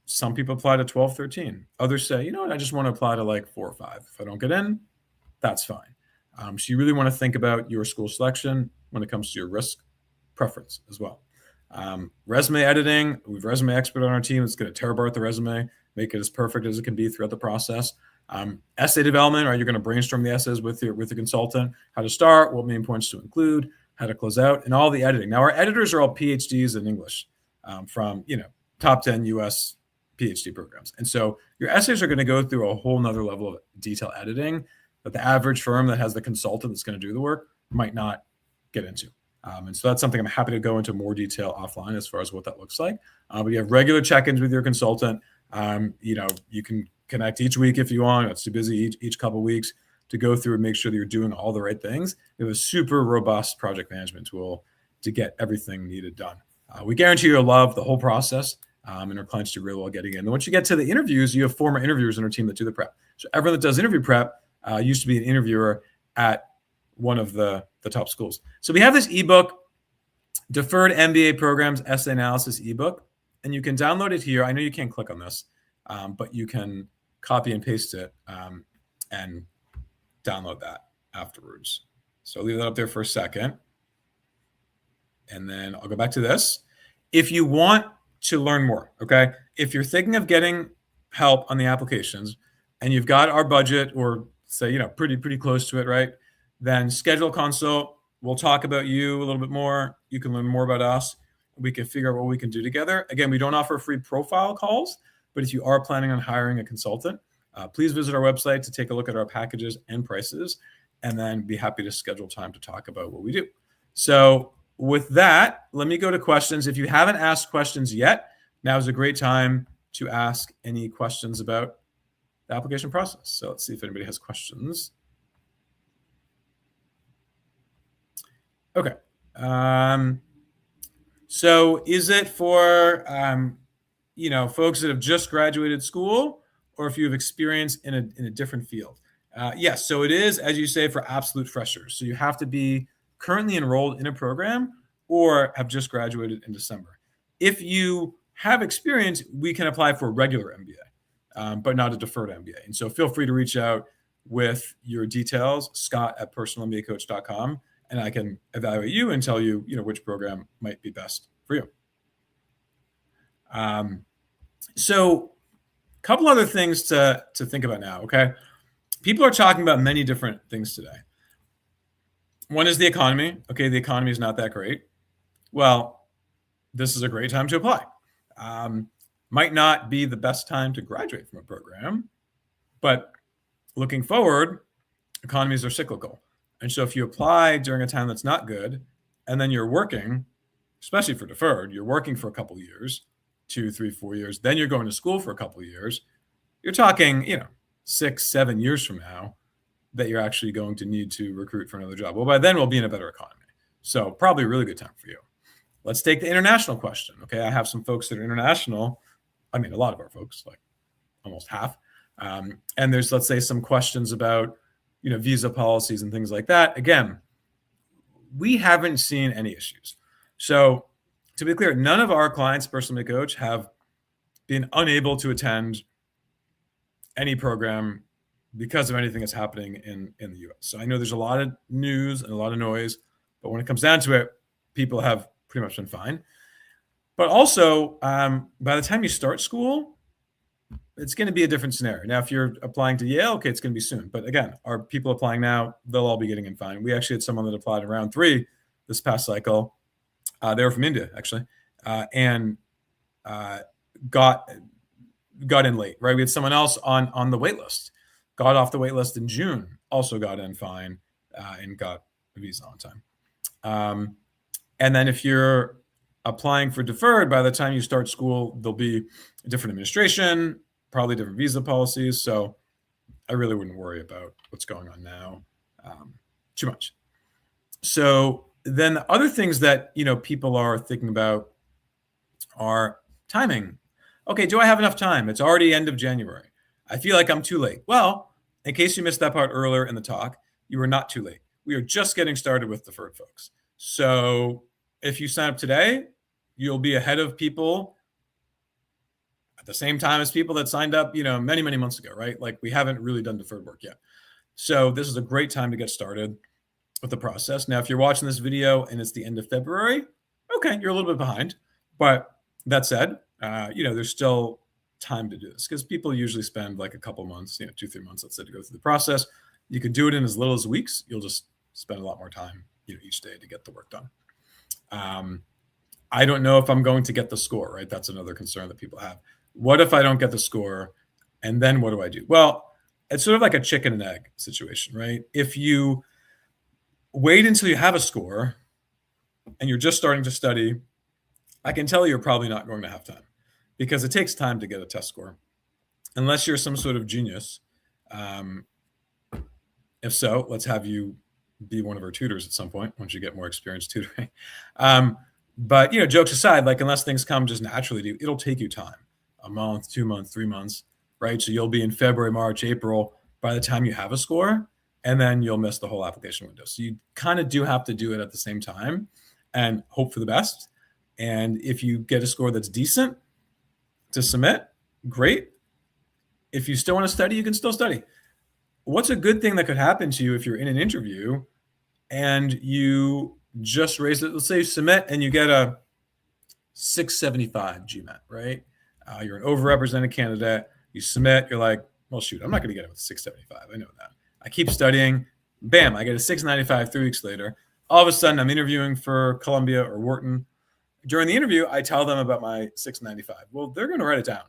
Some people apply to 12, 13. Others say, I just want to apply to like 4 or 5. If I don't get in, that's fine. So you really want to think about your school selection when it comes to your risk preference as well. Resume editing, we have a resume expert on our team that's going to tear apart the resume, make it as perfect as it can be throughout the process. Essay development, right? You're going to brainstorm the essays with the consultant, how to start, what main points to include, how to close out, and all the editing. Now, our editors are all PhDs in English from, top 10 US PhD programs. And so your essays are going to go through a whole nother level of detail editing that the average firm that has the consultant that's going to do the work might not get into. And so that's something I'm happy to go into more detail offline as far as what that looks like. But you have regular check-ins with your consultant. You can connect each week if you want. It's too busy each couple of weeks to go through and make sure that you're doing all the right things. We have a super robust project management tool to get everything needed done. We guarantee you'll love the whole process, and our clients do really well getting in. And once you get to the interviews, you have former interviewers on our team that do the prep. So everyone that does interview prep used to be an interviewer at one of the top schools. So we have this ebook, Deferred MBA Programs Essay Analysis ebook, and you can download it here. I know you can't click on this, but you can copy and paste it and download that afterwards. So I'll leave that up there for a second. And then I'll go back to this. If you want to learn more, okay, if you're thinking of getting help on the applications and you've got our budget or say, pretty close to it, right? Then schedule a consult. We'll talk about you a little bit more. You can learn more about us. We can figure out what we can do together. Again, we don't offer free profile calls, but if you are planning on hiring a consultant, please visit our website to take a look at our packages and prices, and then be happy to schedule time to talk about what we do. So with that, let me go to questions. If you haven't asked questions yet, now is a great time to ask any questions about the application process. So let's see if anybody has questions. Okay. So is it for, folks that have just graduated school, or if you have experience in a different field? Yes. So it is, as you say, for absolute freshers. So you have to be currently enrolled in a program or have just graduated in December. If you have experience, we can apply for a regular MBA, but not a deferred MBA. And so feel free to reach out with your details, scott@personalmbacoach.com, and I can evaluate you and tell you, which program might be best for you. So a couple other things to think about now, okay? People are talking about many different things today. One is the economy. Okay, the economy is not that great. Well, this is a great time to apply. Might not be the best time to graduate from a program, but looking forward, economies are cyclical. And so if you apply during a time that's not good, and then you're working, especially for deferred, you're working for a couple of years, 2, 3, 4 years, then you're going to school for a couple of years, you're talking, 6, 7 years from now that you're actually going to need to recruit for another job. Well, by then we'll be in a better economy. So probably a really good time for you. Let's take the international question. Okay, I have some folks that are international. I mean, a lot of our folks, like almost half. And there's, let's say, some questions about, visa policies and things like that. Again, we haven't seen any issues. So to be clear, none of our clients, Personal MBA Coach, have been unable to attend any program because of anything that's happening in the US. So I know there's a lot of news and a lot of noise, but when it comes down to it, people have pretty much been fine. But also, by the time you start school, it's going to be a different scenario. Now, if you're applying to Yale, okay, it's going to be soon. But again, our people applying now, they'll all be getting in fine. We actually had someone that applied in round 3 this past cycle. They were from India, actually, and got in late, right? We had someone else on the wait list, got off the wait list in June, also got in fine, and got a visa on time. And then if you're applying for deferred, by the time you start school, there'll be a different administration, probably different visa policies. So I really wouldn't worry about what's going on now too much. So then the other things that people are thinking about are timing. Okay, do I have enough time? It's already end of January. I feel like I'm too late. Well, in case you missed that part earlier in the talk, you are not too late. We are just getting started with deferred, folks. So if you sign up today, you'll be ahead of people at the same time as people that signed up, many, many months ago, right? Like we haven't really done deferred work yet. So this is a great time to get started with the process. Now, if you're watching this video and it's the end of February, okay, you're a little bit behind. But that said, there's still time to do this because people usually spend like a couple months, 2-3 months, let's say, to go through the process. You can do it in as little as weeks. You'll just spend a lot more time, each day to get the work done. I don't know if I'm going to get the score, right? That's another concern that people have. What if I don't get the score? And then what do I do? Well, it's sort of like a chicken and egg situation, right? If you wait until you have a score and you're just starting to study, I can tell you're probably not going to have time because it takes time to get a test score, unless you're some sort of genius. If so, let's have you be one of our tutors at some point once you get more experience tutoring. But jokes aside, like unless things come just naturally to you, it'll take you time, a month, 2 months, 3 months, right? So you'll be in February, March, April by the time you have a score, and then you'll miss the whole application window. So you kind of do have to do it at the same time and hope for the best. And if you get a score that's decent to submit, great. If you still want to study, you can still study. What's a good thing that could happen to you if you're in an interview and you just raise it? Let's say you submit and you get a 675 GMAT, right? You're an overrepresented candidate. You submit, you're like, well, shoot, I'm not going to get it with 675. I know that. I keep studying. Bam, I get a 695 3 weeks later. All of a sudden, I'm interviewing for Columbia or Wharton. During the interview, I tell them about my 695. Well, they're going to write it down,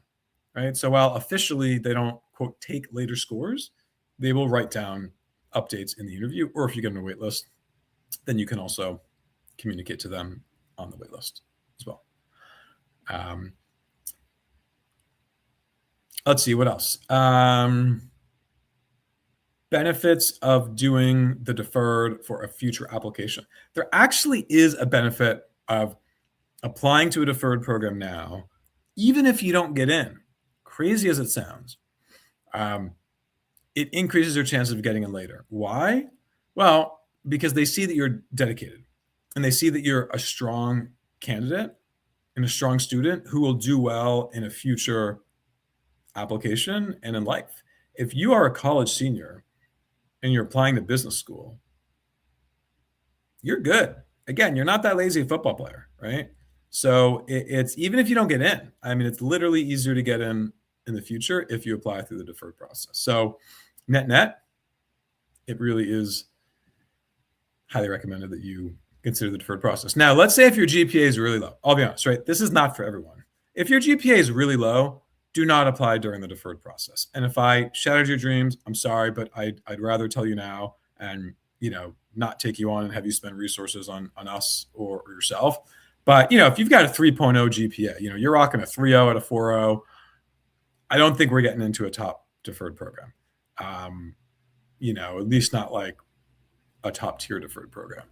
right? So while officially they don't, quote, take later scores, they will write down updates in the interview. Or if you get on a wait list, then you can also communicate to them on the wait list as well. Let's see, what else? Benefits of doing the deferred for a future application. There actually is a benefit of applying to a deferred program now, even if you don't get in, crazy as it sounds. It increases your chances of getting in later. Why? Well, because they see that you're dedicated and they see that you're a strong candidate and a strong student who will do well in a future application and in life. If you are a college senior and you're applying to business school, you're good. Again, you're not that lazy a football player, right? So it's even if you don't get in, I mean, it's literally easier to get in the future if you apply through the deferred process. So net, it really is highly recommended that you consider the deferred process. Now, let's say if your GPA is really low. I'll be honest, right? This is not for everyone. If your GPA is really low, do not apply during the deferred process. And if I shattered your dreams, I'm sorry, but I'd rather tell you now and not take you on and have you spend resources on us or yourself. But if you've got a 3.0 GPA, you're rocking a 3.0 at a 4.0. I don't think we're getting into a top deferred program. At least not like a top tier deferred program.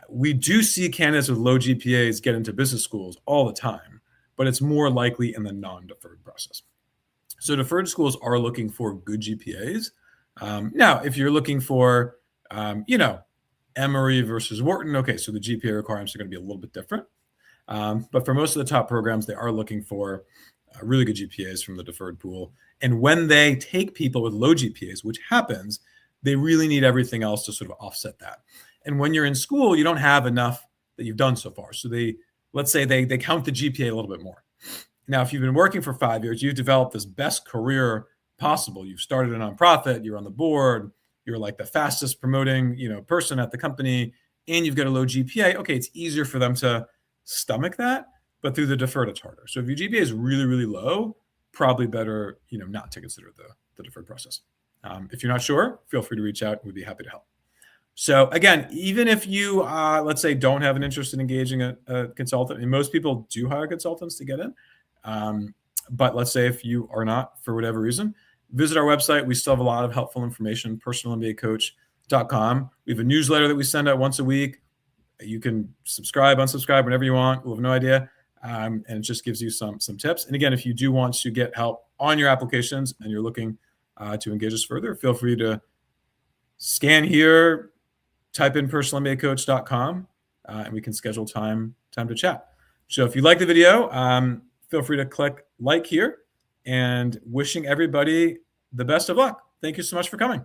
We do see candidates with low GPAs get into business schools all the time, but it's more likely in the non-deferred process. So deferred schools are looking for good GPAs. Now, if you're looking for, Emory versus Wharton, okay, so the GPA requirements are going to be a little bit different. But for most of the top programs, they are looking for really good GPAs from the deferred pool. And when they take people with low GPAs, which happens, they really need everything else to sort of offset that. And when you're in school, you don't have enough that you've done so far. So let's say they count the GPA a little bit more. Now, if you've been working for 5 years, you've developed this best career possible. You've started a nonprofit, you're on the board, you're like the fastest promoting, person at the company, and you've got a low GPA. Okay, it's easier for them to stomach that, but through the deferred, it's harder. So if your GPA is really, really low, probably better, not to consider the deferred process. If you're not sure, feel free to reach out. We'd be happy to help. So again, even if you, let's say, don't have an interest in engaging a consultant, and most people do hire consultants to get in, but let's say if you are not, for whatever reason, visit our website. We still have a lot of helpful information, personalmbacoach.com. We have a newsletter that we send out once a week. You can subscribe, unsubscribe, whenever you want. We'll have no idea. And it just gives you some tips. And again, if you do want to get help on your applications and you're looking to engage us further, feel free to scan here, type in personalmbacoach.com, and we can schedule time to chat. So if you like the video, feel free to click like here, and wishing everybody the best of luck. Thank you so much for coming.